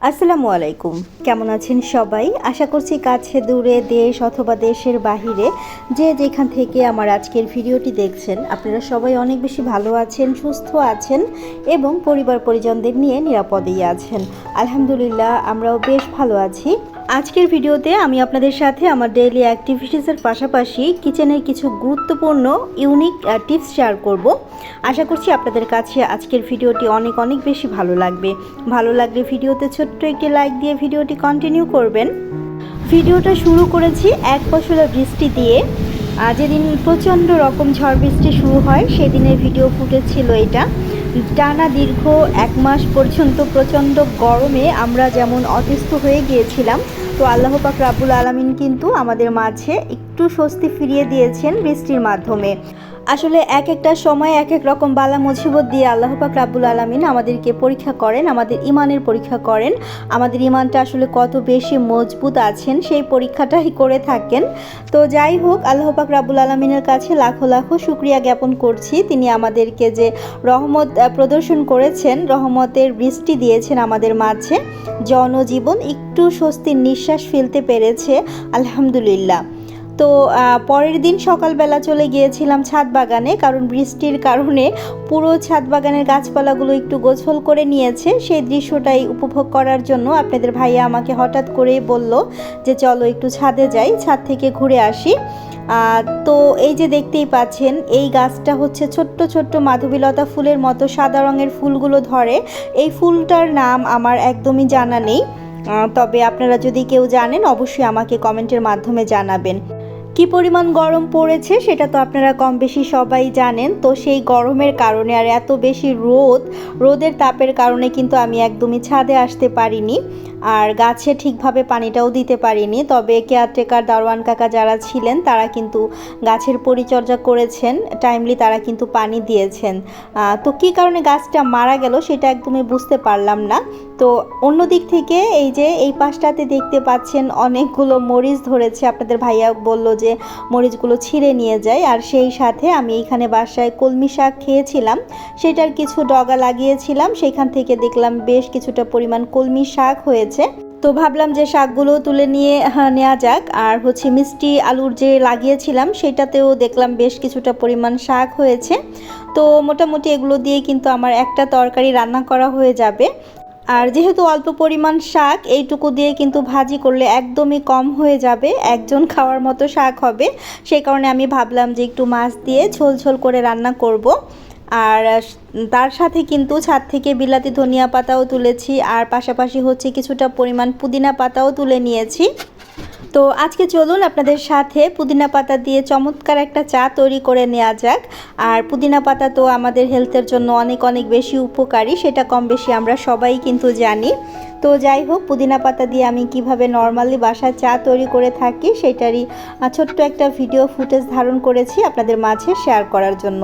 আসসালামু আলাইকুম। কেমন আছেন সবাই? আশা করছি কাছে দূরে দেশ অথবা দেশের বাহিরে যে যেখান থেকে আমার আজকের ভিডিওটি দেখছেন আপনারা সবাই অনেক বেশি ভালো আছেন, সুস্থ আছেন এবং পরিবার পরিজনদের নিয়ে নিরাপদেই আছেন। আলহামদুলিল্লাহ আমরাও বেশ ভালো আছি। আজকের ভিডিওতে আমি আপনাদের সাথে আমার ডেইলি অ্যাক্টিভিটিসের পাশাপাশি কিচেনের কিছু গুরুত্বপূর্ণ ইউনিক টিপস শেয়ার করব। আশা করছি আপনাদের কাছে আজকের ভিডিওটি অনেক অনেক বেশি ভালো লাগবে। ভালো লাগলে ভিডিওতে ছোট্ট একটি লাইক দিয়ে ভিডিওটি কন্টিনিউ করবেন। ভিডিওটা শুরু করেছি এক পশলা বৃষ্টি দিয়ে। যেদিন প্রচণ্ড রকম ঝড় বৃষ্টি শুরু হয় সেদিনের ভিডিও ফুটেজ ছিল এটা। টানা দীর্ঘ এক মাস পর্যন্ত প্রচণ্ড গরমে আমরা যেমন অতিষ্ঠ হয়ে গিয়েছিলাম, তো আল্লাহ পাক রাব্বুল আলামিন কিন্তু আমাদের মাঝে একটু স্বস্তি ফিরিয়ে দিয়েছেন বৃষ্টির মাধ্যমে। আসলে এক একটা সময় এক এক রকম বালা মুসিবত দিয়ে আল্লাহ পাক রাব্বুল আলামিন আমাদেরকে পরীক্ষা করেন, আমাদের ইমানের পরীক্ষা করেন। আমাদের ইমানটা আসলে কত বেশি মজবুত আছেন সেই পরীক্ষাটাই করে থাকেন। তো যাই হোক, আল্লাহ পাক রাব্বুল আলামিনের কাছে লাখো লাখো শুকরিয়া জ্ঞাপন করছি। তিনি আমাদেরকে যে রহমত প্রদর্শন করেছেন, রহমতের বৃষ্টি দিয়েছেন আমাদের মাঝে, জনজীবন একটু স্বস্তির নিঃশ্বাস ফেলতে পেরেছে আলহামদুলিল্লাহ। তো পরের দিন সকালবেলা চলে গিয়েছিলাম ছাদ বাগানে, কারণ বৃষ্টির কারণে পুরো ছাদ বাগানের গাছপালাগুলো একটু গোছল করে নিয়েছে। সেই দৃশ্যটাই উপভোগ করার জন্য আপনাদের ভাইয়া আমাকে হঠাৎ করেই বলল যে চলো একটু ছাদে যাই, ছাদ থেকে ঘুরে আসি। তো এই যে দেখতেই পাচ্ছেন, এই গাছটা হচ্ছে ছোট্ট ছোট্ট মাধবীলতা ফুলের মতো সাদা রঙের ফুলগুলো ধরে। এই ফুলটার নাম আমার একদমই জানা নেই, তবে আপনারা যদি কেউ জানেন অবশ্যই আমাকে কমেন্টের মাধ্যমে জানাবেন। কি পরিমাণ গরম পড়েছে সেটা তো আপনারা কম বেশি সবাই জানেন। তো সেই গরমের কারণে আর এত বেশি রোদের তাপের কারণে কিন্তু আমি একদমই ছাদে আসতে পারিনি, আর গাছে ঠিকভাবে পানিটাও দিতে পারিনি। তবে কেয়ারটেকার দারোয়ান কাকা যারা ছিলেন তারা কিন্তু গাছের পরিচর্যা করেছেন, টাইমলি তারা কিন্তু পানি দিয়েছেন। তো কী কারণে গাছটা মারা গেল সেটা একদমই বুঝতে পারলাম না। তো অন্য দিক থেকে এই যে এই পাশটাতে দেখতে পাচ্ছেন অনেকগুলো মরিচ ধরেছে। আপনাদের ভাইয়া বলল যে মরিচগুলো ছিঁড়ে নিয়ে যায়, আর সেই সাথে আমি এখানে বাসায় কলমি শাক খেয়েছিলাম, সেটার কিছু ডগা লাগিয়েছিলাম, সেখান থেকে দেখলাম বেশ কিছুটা পরিমাণ কলমি শাক হয়েছে। তো ভাবলাম যে শাকগুলো তুলে নিয়ে নেওয়া যাক। আর হচ্ছে মিষ্টি আলুর যে লাগিয়েছিলাম সেটাতেও দেখলাম বেশ কিছুটা পরিমাণ শাক হয়েছে। তো মোটামুটি এগুলো দিয়ে কিন্তু আমার একটা তরকারি রান্না করা হয়ে যাবে। আর যেহেতু অল্প পরিমাণ শাক, এইটুকু দিয়ে কিন্তু ভাজি করলে একদমই কম হয়ে যাবে, একজন খাওয়ার মতো শাক হবে। সেই কারণে আমি ভাবলাম যে একটু মাছ দিয়ে ঝোল ঝোল করে রান্না করব। আর তার সাথে কিন্তু ছাদ থেকে বিলাতি ধনিয়া পাতাও তুলেছি, আর পাশাপাশি হচ্ছে কিছুটা পরিমাণ পুদিনা পাতাও তুলে নিয়েছি। তো আজকে চলুন আপনাদের সাথে পুদিনা পাতা দিয়ে চমৎকার একটা চা তৈরি করে নেওয়া যাক। আর পুদিনা পাতা তো আমাদের হেলথের জন্য অনেক অনেক বেশি উপকারী, সেটা কম বেশি আমরা সবাই কিন্তু জানি। তো যাই হোক, পুদিনা পাতা দিয়ে আমি কিভাবে নর্মালি বাসায় চা তৈরি করে থাকি সেটারই ছোট্ট একটা ভিডিও ফুটেজ ধারণ করেছি আপনাদের মাঝে শেয়ার করার জন্য।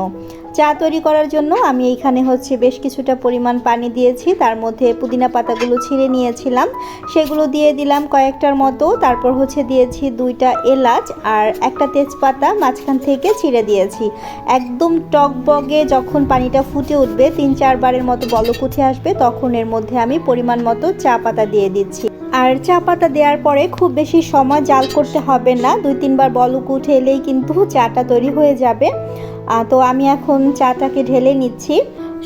চা তৈরি করার জন্য আমি এইখানে হচ্ছে বেশ কিছুটা পরিমাণ পানি দিয়েছি, তার মধ্যে পুদিনা পাতাগুলো ছিঁড়ে নিয়েছিলাম, সেগুলো দিয়ে দিলাম কয়েকটার মতো। তারপর হচ্ছে দিয়েছি 2টা এলাচ আর একটা তেজপাতা মাঝখান থেকে ছিঁড়ে দিয়েছি। একদম টকবগে যখন পানিটা ফুটে উঠবে, 3-4 বারের মতো বলক উঠে আসবে, তখন এর মধ্যে আমি পরিমাণ মতো চা পাতা দিয়ে দিচ্ছি। আর চা পাতা দেওয়ার পরে খুব বেশি সময় জাল করতে হবে না, 2-3 বার বলক উঠে এলেই কিন্তু চাটা তৈরি হয়ে যাবে। তো আমি এখন চাটাকে ঢেলে নিচ্ছি।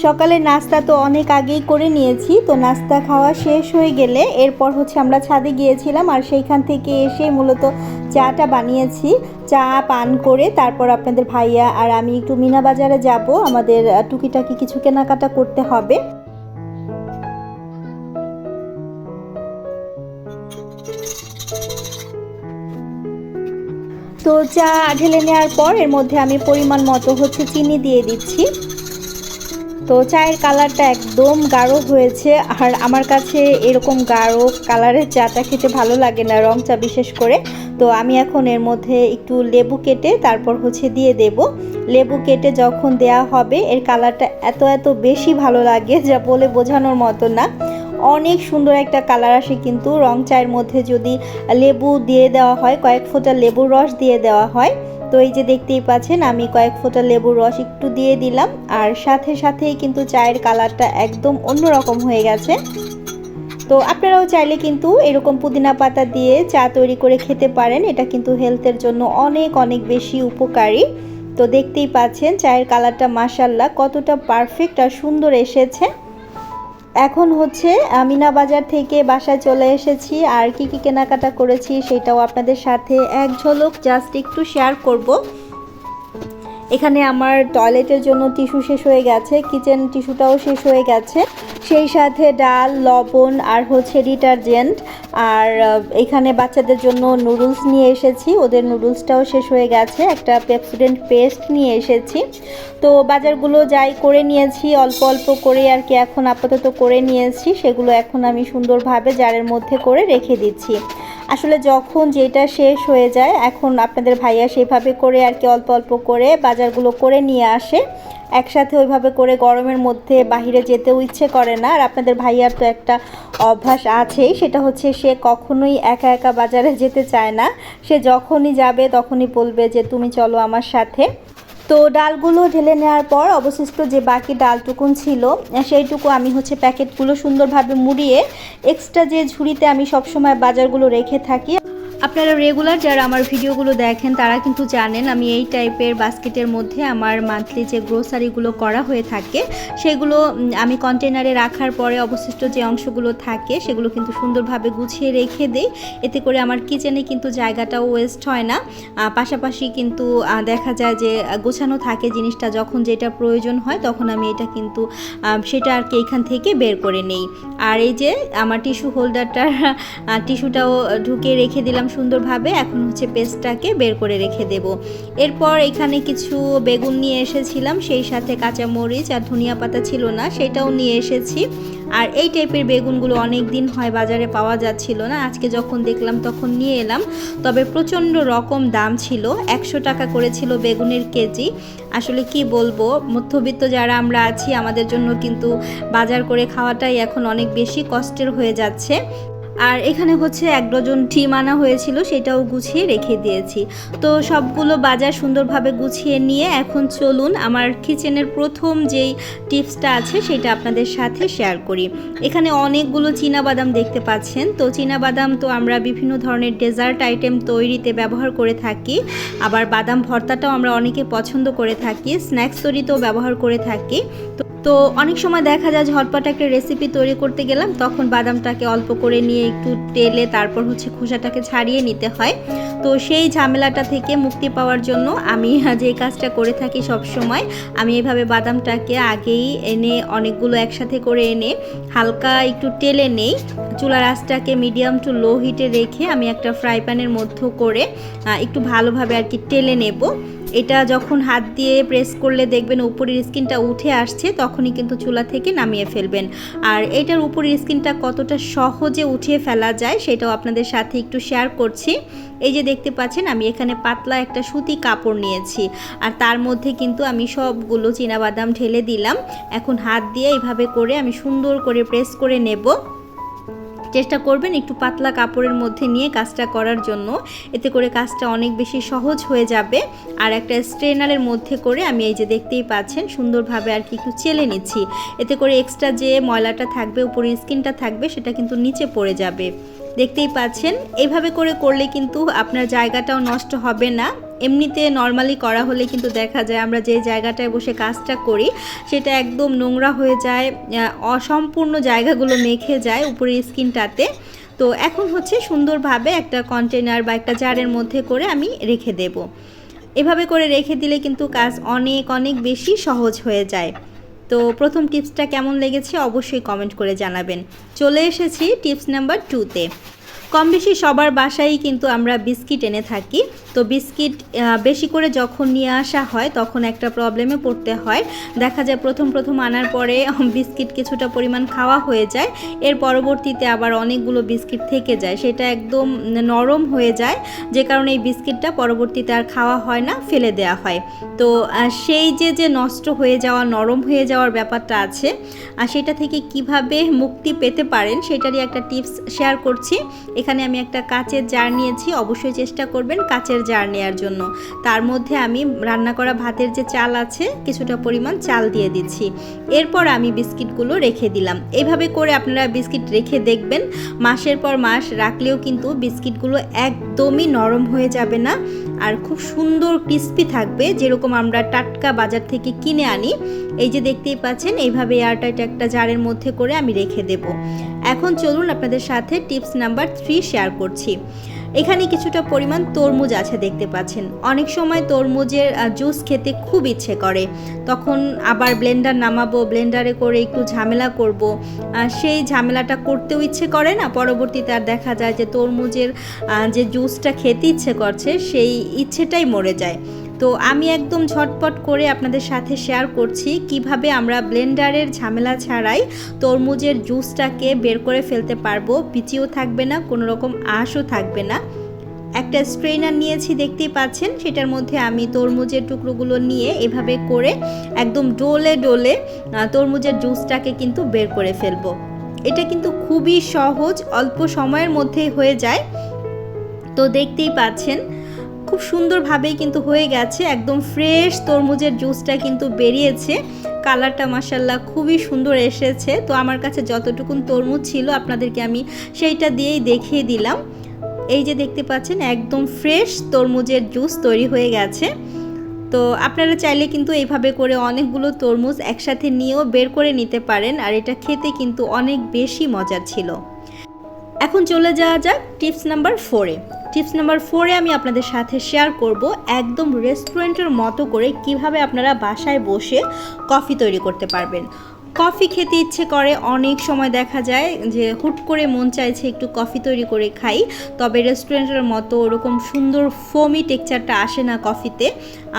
সকালের নাস্তা তো অনেক আগেই করে নিয়েছি, তো নাস্তা খাওয়া শেষ হয়ে গেলে এরপর হচ্ছে আমরা ছাদে গিয়েছিলাম, আর সেইখান থেকে এসে মূলত চাটা বানিয়েছি। চা পান করে তারপর আপনাদের ভাইয়া আর আমি একটু মিনা বাজারে যাব, আমাদের টুকিটাকি কিছু কেনাকাটা করতে হবে। তো চা ঢেলে নেওয়ার পর এর মধ্যে আমি পরিমাণ মতো হচ্ছে চিনি দিয়ে দিচ্ছি। তো চায়ের কালারটা একদম গাঢ় হয়েছে, আর আমার কাছে এরকম গাঢ় কালারের চাটা খেতে ভালো লাগে না, রং চা বিশেষ করে। তো আমি এখন এর মধ্যে একটু লেবু কেটে তারপর হচ্ছে দিয়ে দেব। লেবু কেটে যখন দেয়া হবে এর কালারটা এত এত বেশি ভালো লাগে যা বলে বোঝানোর মতো না। অনেক সুন্দর একটা কালার আসে কিন্তু রং চায়ের মধ্যে যদি লেবু দিয়ে দেওয়া হয়, কয়েক ফোঁটা লেবুর রস দিয়ে দেওয়া হয়। তো এই যে দেখতেই পাচ্ছেন আমি কয়েক ফোঁটা লেবুর রস একটু দিয়ে দিলাম, আর সাথে সাথেই কিন্তু চায়ের কালারটা একদম অন্যরকম হয়ে গেছে। তো আপনারাও চাইলে কিন্তু এরকম পুদিনা পাতা দিয়ে চা তৈরি করে খেতে পারেন। এটা কিন্তু হেলথের জন্য অনেক অনেক বেশি উপকারী। তো দেখতেই পাচ্ছেন চায়ের কালারটা মাশাআল্লাহ কতটা পারফেক্ট আর সুন্দর এসেছে। এখন হচ্ছে মিনা বাজার থেকে বাসায় চলে এসেছি, আর কি কি কেনাকাটা করেছি সেটাও আপনাদের সাথে এক ঝলক জাস্ট একটু শেয়ার করব। এখানে আমার টয়লেটের জন্য টিস্যু শেষ হয়ে গেছে, কিচেন টিস্যুটাও শেষ হয়ে গেছে, সেই সাথে ডাল, লবণ আর হচ্ছে ডিটারজেন্ট। আর এখানে বাচ্চাদের জন্য নুডলস নিয়ে এসেছি, ওদের নুডলসটাও শেষ হয়ে গেছে। একটা পেপসোডেন্ট পেস্ট নিয়ে এসেছি। তো বাজারগুলো যাই করে নিয়েছি অল্প অল্প করে আর কি, এখন আপাতত করে নিয়েছি, সেগুলো এখন আমি সুন্দরভাবে জারের মধ্যে করে রেখে দিচ্ছি। আসলে যখন যেটা শেষ হয়ে যায়, এখন আপনাদের ভাইয়া সেইভাবে করে আর কি অল্প অল্প করে বাজারগুলো করে নিয়ে আসে একসাথে। ওইভাবে করে গরমের মধ্যে বাহিরে যেতেও ইচ্ছে করে না। আর আপনাদের ভাইয়ার তো একটা অভ্যাস আছেই, সেটা হচ্ছে সে কখনোই একা একা বাজারে যেতে চায় না। সে যখনই যাবে তখনই বলবে যে তুমি চলো আমার সাথে। তো ডালগুলো ঢেলে নেওয়ার পর অবশিষ্ট যে বাকি ডালটুকুন ছিল সেইটুকু আমি হচ্ছে প্যাকেটগুলো সুন্দরভাবে মুড়িয়ে এক্সট্রা যে ঝুড়িতে আমি সবসময় বাজারগুলো রেখে থাকি। আপনারা রেগুলার যারা আমার ভিডিওগুলো দেখেন তারা কিন্তু জানেন আমি এই টাইপের বাস্কেটের মধ্যে আমার মান্থলি যে গ্রোসারিগুলো করা হয়ে থাকে সেগুলো আমি কন্টেনারে রাখার পরে অবশিষ্ট যে অংশগুলো থাকে সেগুলো কিন্তু সুন্দরভাবে গুছিয়ে রেখে দেই। এতে করে আমার কিচেনে কিন্তু জায়গাটাও ওয়েস্ট হয় না, পাশাপাশি কিন্তু দেখা যায় যে গোছানো থাকে জিনিসটা, যখন যেটা প্রয়োজন হয় তখন আমি এটা কিন্তু সেটা আর কি এখান থেকে বের করে নেই। আর এই যে আমার টিস্যু হোল্ডারটার টিস্যুটাও ঢুকে রেখে দিলাম সুন্দরভাবে। এখন হচ্ছে পেস্টটাকে বের করে রেখে দেব। এরপর এখানে কিছু বেগুন নিয়ে এসেছিলাম, সেই সাথে কাঁচামরিচ আর ধনিয়া পাতা ছিল না সেটাও নিয়ে এসেছি। আর এই টাইপের বেগুনগুলো অনেক দিন হয় বাজারে পাওয়া যাচ্ছিল না, আজকে যখন দেখলাম তখন নিয়ে এলাম। তবে প্রচণ্ড রকম দাম ছিল, 100 টাকা করেছিল বেগুনের কেজি। আসলে কি বলবো, মধ্যবিত্ত যারা আমরা আছি আমাদের জন্য কিন্তু বাজার করে খাওয়াটাই এখন অনেক বেশি কষ্টের হয়ে যাচ্ছে। আর এখানে হচ্ছে 1 ডজন ডিম আনা হয়েছিল, সেটাও গুছিয়ে রেখে দিয়েছি। তো সবগুলো বাজার সুন্দরভাবে গুছিয়ে নিয়ে এখন চলুন আমার কিচেনের প্রথম যেই টিপসটা আছে সেটা আপনাদের সাথে শেয়ার করি। এখানে অনেকগুলো চীনাবাদাম দেখতে পাচ্ছেন। তো চীনাবাদাম তো আমরা বিভিন্ন ধরনের ডেজার্ট আইটেম তৈরিতে ব্যবহার করে থাকি, আবার বাদাম ভর্তাটাও আমরা অনেকে পছন্দ করে থাকি, স্ন্যাক্স তৈরিতেও ব্যবহার করে থাকি। তো অনেক সময় দেখা যায় ঝটপট একটা রেসিপি তৈরি করতে গেলাম, তখন বাদামটাকে অল্প করে নিয়ে একটু তেলে তারপর হচ্ছে খোসাটাকে ছাড়িয়ে নিতে হয়। তো সেই ঝামেলাটা থেকে মুক্তি পাওয়ার জন্য আমি যে কাজটা করে থাকি সব সময়, আমি এভাবে বাদামটাকে আগেই এনে অনেকগুলো একসাথে করে এনে হালকা একটু তেলে নেই। চুলার আঁচটাকে মিডিয়াম টু লো হিটে রেখে আমি একটা ফ্রাই প্যানের মধ্যে করে একটু ভালোভাবে আর কি তেলে নেব। এটা যখন হাত দিয়ে প্রেস করলে দেখবেন উপরের স্কিনটা উঠে আসছে, তখনই কিন্তু চুলা থেকে নামিয়ে ফেলবেন। আর এটার উপরের স্কিনটা কতটা সহজে উঠিয়ে ফেলা যায় সেটাও আপনাদের সাথে একটু শেয়ার করছি। এই যে দেখতে পাচ্ছেন আমি এখানে পাতলা একটা সুতি কাপড় নিয়েছি, আর তার মধ্যে কিন্তু আমি সবগুলো চীনাবাদাম ঢেলে দিলাম। এখন হাত দিয়ে এইভাবে করে আমি সুন্দর করে প্রেস করে নেব। চেষ্টা করবেন একটু পাতলা কাপড়ের মধ্যে নিয়ে কাজটা করার জন্য, এতে করে কাজটা অনেক বেশি সহজ হয়ে যাবে। আর একটা স্ট্রেনারের মধ্যে করে আমি এই যে দেখতেই পাচ্ছেন সুন্দরভাবে আর কি একটু চেলে নিচ্ছি, এতে করে এক্সট্রা যে ময়লাটা থাকবে উপরের স্কিনটা থাকবে সেটা কিন্তু নিচে পড়ে যাবে। দেখতেই পাচ্ছেন এইভাবে করে করলে কিন্তু আপনার জায়গাটাও নষ্ট হবে না। এমনিতে নর্মালি করা হলে কিন্তু দেখা যায় আমরা যে জায়গাটায় বসে কাজটা করি সেটা একদম নোংরা হয়ে যায়, অসম্পূর্ণ জায়গাগুলো মেখে যায় উপরের স্কিনটাতে। তো এখন হচ্ছে সুন্দরভাবে একটা কন্টেনার বা একটা জারের মধ্যে করে আমি রেখে দেব। এভাবে করে রেখে দিলে কিন্তু কাজ অনেক অনেক বেশি সহজ হয়ে যায়। তো প্রথম টিপসটা কেমন লেগেছে অবশ্যই কমেন্ট করে জানাবেন। চলে এসেছি টিপস নাম্বার 2-তে। কম বেশি সবার বাসায় কিন্তু আমরা বিস্কিট এনে থাকি। তো বিস্কিট বেশি করে যখন নিয়ে আসা হয় তখন একটা প্রবলেমে পড়তে হয়। দেখা যায় প্রথম আনার পরে বিস্কিট কিছুটা পরিমাণ খাওয়া হয়ে যায়, এর পরবর্তীতে আবার অনেকগুলো বিস্কিট থেকে যায়, সেটা একদম নরম হয়ে যায়, যে কারণে এই বিস্কিটটা পরবর্তীতে আর খাওয়া হয় না, ফেলে দেওয়া হয়। তো সেই যে নষ্ট হয়ে যাওয়া, নরম হয়ে যাওয়ার ব্যাপারটা আছে, আর সেটা থেকে কিভাবে মুক্তি পেতে পারেন সেটারই একটা টিপস শেয়ার করছি। এখানে আমি একটা কাচের জার নিয়েছি, অবশ্যই চেষ্টা করবেন কাচের জার নেওয়ার জন্য। তার মধ্যে আমি রান্না করা ভাতের যে চাল আছে কিছুটা পরিমাণ চাল দিয়ে দিচ্ছি। এরপর আমি বিস্কিটগুলো রেখে দিলাম। এইভাবে করে আপনারা বিস্কিট রেখে দেখবেন, মাসের পর মাস রাখলেও কিন্তু বিস্কিটগুলো একদমই নরম হয়ে যাবে না, আর খুব সুন্দর ক্রিস্পি থাকবে, যেরকম আমরা টাটকা বাজার থেকে কিনে আনি। এই যে দেখতেই পাচ্ছেন, এইভাবে এয়ারটাইট একটা জারের মধ্যে করে আমি রেখে দেব। এখন চলুন আপনাদের সাথে টিপস নাম্বার 3 শেয়ার করছি। এখানে কিছুটা পরিমাণ তরমুজ আছে দেখতে পাচ্ছেন। অনেক সময় তরমুজের জুস খেতে খুব ইচ্ছে করে, তখন আবার ব্লেন্ডার নামাবো, ব্লেন্ডারে করে একটু ঝামেলা করব, সেই ঝামেলাটা করতেও ইচ্ছে করে না। পরবর্তীতে আর দেখা যায় যে তরমুজের যে জুসটা খেতে ইচ্ছে করছে সেই ইচ্ছেটাই মরে যায়। তো আমি একদম ঝটপট করে আপনাদের সাথে শেয়ার করছি কিভাবে আমরা ব্লেন্ডারের ঝামেলা ছাড়াই তরমুজের জুসটাকে বের করে ফেলতে পারবো। পিচিও থাকবে না, কোনো রকম আঁশও থাকবে না। একটা স্ট্রেনার নিয়েছি দেখতেই পাচ্ছেন, সেটার মধ্যে আমি তরমুজের টুকরোগুলো নিয়ে এভাবে করে একদম ডোলে ডোলে তরমুজের জুসটাকে কিন্তু বের করে ফেলবো। এটা কিন্তু খুবই সহজ, অল্প সময়ের মধ্যেই হয়ে যায়। তো দেখতেই পাচ্ছেন খুব সুন্দরভাবেই কিন্তু হয়ে গেছে, একদম ফ্রেশ তরমুজের জুসটা কিন্তু বেরিয়েছে। কালারটা মাশাআল্লাহ খুবই সুন্দর এসেছে। তো আমার কাছে যতটুকুন তরমুজ ছিল আপনাদেরকে আমি সেইটা দিয়েই দেখিয়ে দিলাম। এই যে দেখতে পাচ্ছেন একদম ফ্রেশ তরমুজের জুস তৈরি হয়ে গেছে। তো আপনারা চাইলে কিন্তু এইভাবে করে অনেকগুলো তরমুজ একসাথে নিয়েও বের করে নিতে পারেন, আর এটা খেতে কিন্তু অনেক বেশি মজার ছিল। এখন চলে যাওয়া যাক টিপস নাম্বার 4-এ। টিপস নাম্বার 4-এ আমি আপনাদের সাথে শেয়ার করব একদম রেস্টুরেন্টের মতো করে কিভাবে আপনারা বাসায় বসে কফি তৈরি করতে পারবেন। কফি খেতে ইচ্ছে করে, অনেক সময় দেখা যায় যে হুট করে মন চাইছে একটু কফি তৈরি করে খাই, তবে রেস্টুরেন্টের মতো ওরকম সুন্দর ফোমি টেক্সচারটা আসে না কফিতে।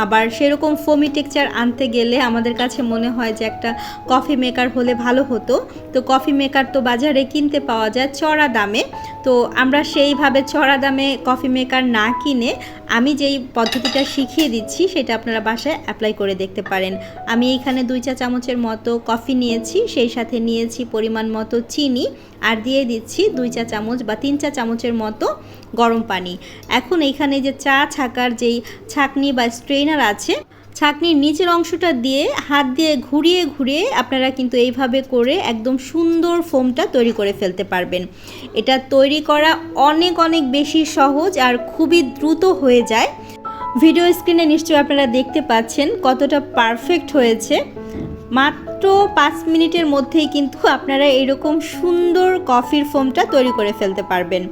আবার সেরকম ফোমি টেক্সচার আনতে গেলে আমাদের কাছে মনে হয় যে একটা কফি মেকার হলে ভালো হতো। তো কফি মেকার তো বাজারে কিনতে পাওয়া যায় চড়া দামে। তো আমরা সেইভাবে চড়া দামে কফি মেকার না কিনে আমি যেই পদ্ধতিটা শিখিয়ে দিচ্ছি সেটা আপনারা বাসায় অ্যাপ্লাই করে দেখতে পারেন। আমি এখানে 2 চা চামচের মতো কফি নিয়েছি, সেই সাথে নিয়েছি পরিমাণ মতো চিনি, আর দিয়ে দিচ্ছি 2 চা চামচ বা 3 চা চামচের মতো গরম পানি। এখন এইখানে যে চা ছাকার যেই ছাঁকনি বা স্ট্রেনার আছে, ছাঁকনির নিচের অংশটা দিয়ে হাত দিয়ে ঘুরিয়ে ঘুরিয়ে আপনারা কিন্তু এইভাবে করে একদম সুন্দর ফোমটা তৈরি করে ফেলতে পারবেন। এটা তৈরি করা অনেক অনেক বেশি সহজ আর খুবই দ্রুত হয়ে যায়। ভিডিও স্ক্রিনে নিশ্চয়ই আপনারা দেখতে পাচ্ছেন কতটা পারফেক্ট হয়েছে। মাত্র 5 মিনিটের মধ্যেই কিন্তু আপনারা এরকম সুন্দর কফির ফোমটা তৈরি করে ফেলতে পারবেন।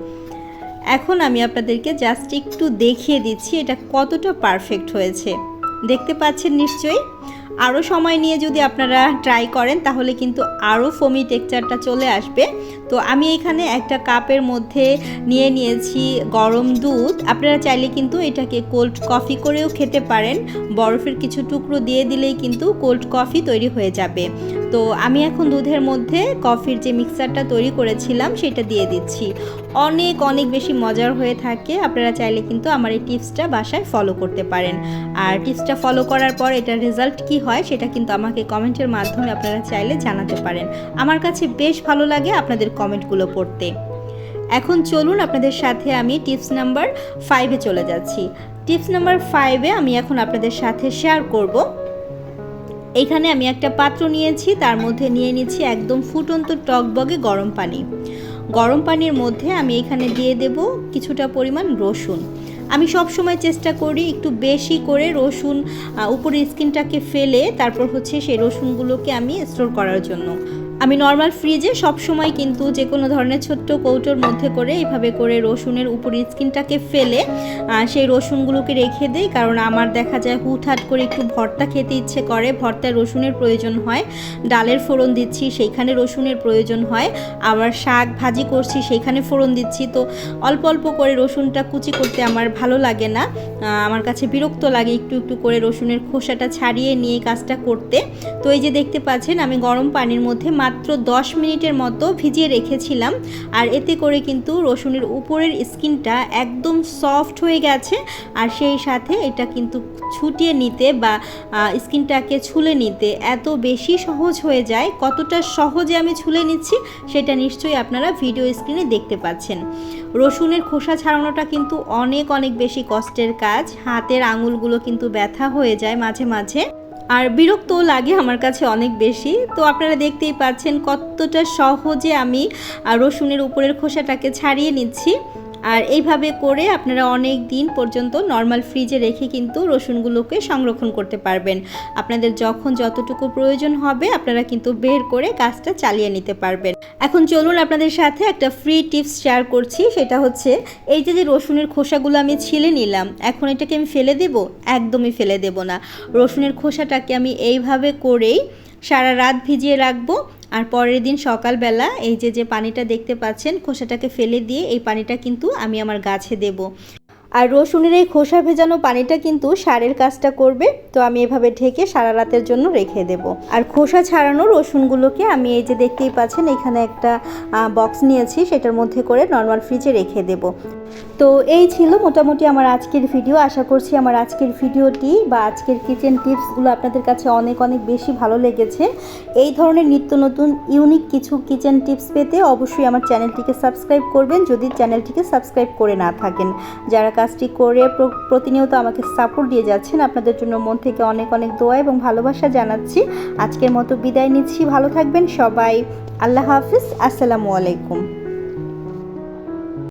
এখন আমি আপনাদেরকে জাস্ট একটু দেখিয়ে দিচ্ছি এটা কতটা পারফেক্ট হয়েছে। দেখতে পাচ্ছেন নিশ্চয়ই। আরও সময় নিয়ে যদি আপনারা ট্রাই করেন তাহলে কিন্তু আরও ফোমি টেক্সচারটা চলে আসবে। তো আমি এখানে একটা কাপের মধ্যে নিয়ে নিয়েছি গরম দুধ। আপনারা চাইলে কিন্তু এটাকে কোল্ড কফি করেও খেতে পারেন, বরফের কিছু টুকরো দিয়ে দিলেই কিন্তু কোল্ড কফি তৈরি হয়ে যাবে। তো আমি এখন দুধের মধ্যে কফির যে মিক্সারটা তৈরি করেছিলাম সেটা দিয়ে দিচ্ছি। অনেক অনেক বেশি মজার হয়ে থাকে। আপনারা চাইলে কিন্তু আমার এই টিপসটা বাসায় ফলো করতে পারেন। আর টিপসটা ফলো করার পর এটার রেজাল্ট কি হয় সেটা কিন্তু আমাকে কমেন্টের মাধ্যমে আপনারা চাইলে জানাতে পারেন। আমার কাছে বেশ ভালো লাগে আপনাদের কমেন্টগুলো পড়তে। এখন চলুন আপনাদের সাথে আমি টিপস নাম্বার 5-এ চলে যাচ্ছি। টিপস নাম্বার 5-এ আমি এখন আপনাদের সাথে শেয়ার করব। এখানে আমি একটা পাত্র নিয়েছি, তার মধ্যে নিয়ে নিচ্ছি একদম ফুটন্ত টকবগে গরম পানি। গরম পানির মধ্যে আমি এখানে দিয়ে দেব কিছুটা পরিমাণ রসুন। আমি সব সময় চেষ্টা করি একটু বেশি করে রসুন উপরের স্কিনটাকে ফেলে তারপর হচ্ছে সেই রসুনগুলোকে আমি স্টোর করার জন্য। আমি নর্মাল ফ্রিজে সব সময় কিন্তু যে কোনো ধরনের ছোট্ট কৌটোর মধ্যে করে এভাবে করে রসুনের উপরের স্কিনটাকে ফেলে সেই রসুনগুলোকে রেখে দেই, কারণ আমার দেখা যায় হুটহাট করে একটু ভর্তা খেতে ইচ্ছে করে, ভর্তায় রসুনের প্রয়োজন হয়। ডালের ফোড়ন দিচ্ছি সেইখানে রসুনের প্রয়োজন হয়, আবার শাক ভাজি করছি সেইখানে ফোড়ন দিচ্ছি। তো অল্প অল্প করে রসুনটা কুচি করতে আমার ভালো লাগে না, আমার কাছে বিরক্ত লাগে একটু একটু করে রসুনের খোসাটা ছাড়িয়ে নিয়ে কাজটা করতে। তো এই যে দেখতে পাচ্ছেন আমি গরম পানির মধ্যে মাত্র 10 মিনিটের মতো ভিজিয়ে রেখেছিলাম। আর এতে করে কিন্তু রসুনের উপরের স্কিনটা একদম সফট হয়ে গেছে। আর সেই সাথে এটা কিন্তু ছুটিয়ে নিতে বা স্কিনটাকে ছুলে নিতে এত বেশি সহজ হয়ে যায়। কতটা সহজে আমি ছুলে নিচ্ছি সেটা নিশ্চয়ই আপনারা ভিডিও স্ক্রিনে দেখতে পাচ্ছেন। রসুনের খোসা ছাড়ানোটা কিন্তু অনেক বেশি কষ্টের কাজ। হাতের আঙুলগুলো কিন্তু ব্যথা হয়ে যায় মাঝে মাঝে, আর বিরক্তও লাগে আমার কাছে অনেক বেশি। তো আপনারা দেখতেই পাচ্ছেন কতটা সহজে আমি রসুনের উপরের খোসাটাকে ছাড়িয়ে নিচ্ছি। আর এইভাবে করে আপনারা অনেক দিন পর্যন্ত নর্মাল ফ্রিজে রেখে কিন্তু রসুনগুলোকে সংরক্ষণ করতে পারবেন। আপনাদের যখন যতটুকু প্রয়োজন হবে আপনারা কিন্তু বের করে কাজটা চালিয়ে নিতে পারবেন। এখন চলুন আপনাদের সাথে একটা ফ্রি টিপস শেয়ার করছি। সেটা হচ্ছে এই যে রসুনের খোসাগুলো আমি ছিলে নিলাম, এখন এটাকে আমি ফেলে দেব? একদমই ফেলে দেব না। রসুনের খোসাটাকে আমি এইভাবে করেই সারা রাত ভিজিয়ে রাখবো। আর পরের দিন সকালবেলা এই যে পানিটা দেখতে পাচ্ছেন খোসাটাকে ফেলে দিয়ে এই পানিটা কিন্তু আমি আমার গাছে দেব। আর রসুনের এই খোসা ভেজানো পানিটা কিন্তু সারের কাজটা করবে। তো আমি এভাবে ঢেকে সারা রাতের জন্য রেখে দেব। আর খোসা ছাড়ানো রসুনগুলোকে আমি এই যে দেখতেই পাচ্ছেন এখানে একটা বক্স নিয়েছি, সেটার মধ্যে করে নর্মাল ফ্রিজে রেখে দেব। তো এই ছিল মোটামুটি আমার আজকের ভিডিও। আশা করছি আমার আজকের ভিডিওটি বা আজকের কিচেন টিপসগুলো আপনাদের কাছে অনেক বেশি ভালো লেগেছে। এই ধরনের নিত্য নতুন ইউনিক কিছু কিচেন টিপস পেতে অবশ্যই আমার চ্যানেলটিকে সাবস্ক্রাইব করবেন, যদি চ্যানেলটিকে সাবস্ক্রাইব করে না থাকেন। যারা কাজটি করে প্রতিনিয়ত আমাকে সাপোর্ট দিয়ে যাচ্ছেন, আপনাদের জন্য মন থেকে অনেক দোয়া এবং ভালোবাসা জানাচ্ছি। আজকের মতো বিদায় নিচ্ছি। ভালো থাকবেন সবাই। আল্লাহ হাফিজ। আসসালামু আলাইকুম।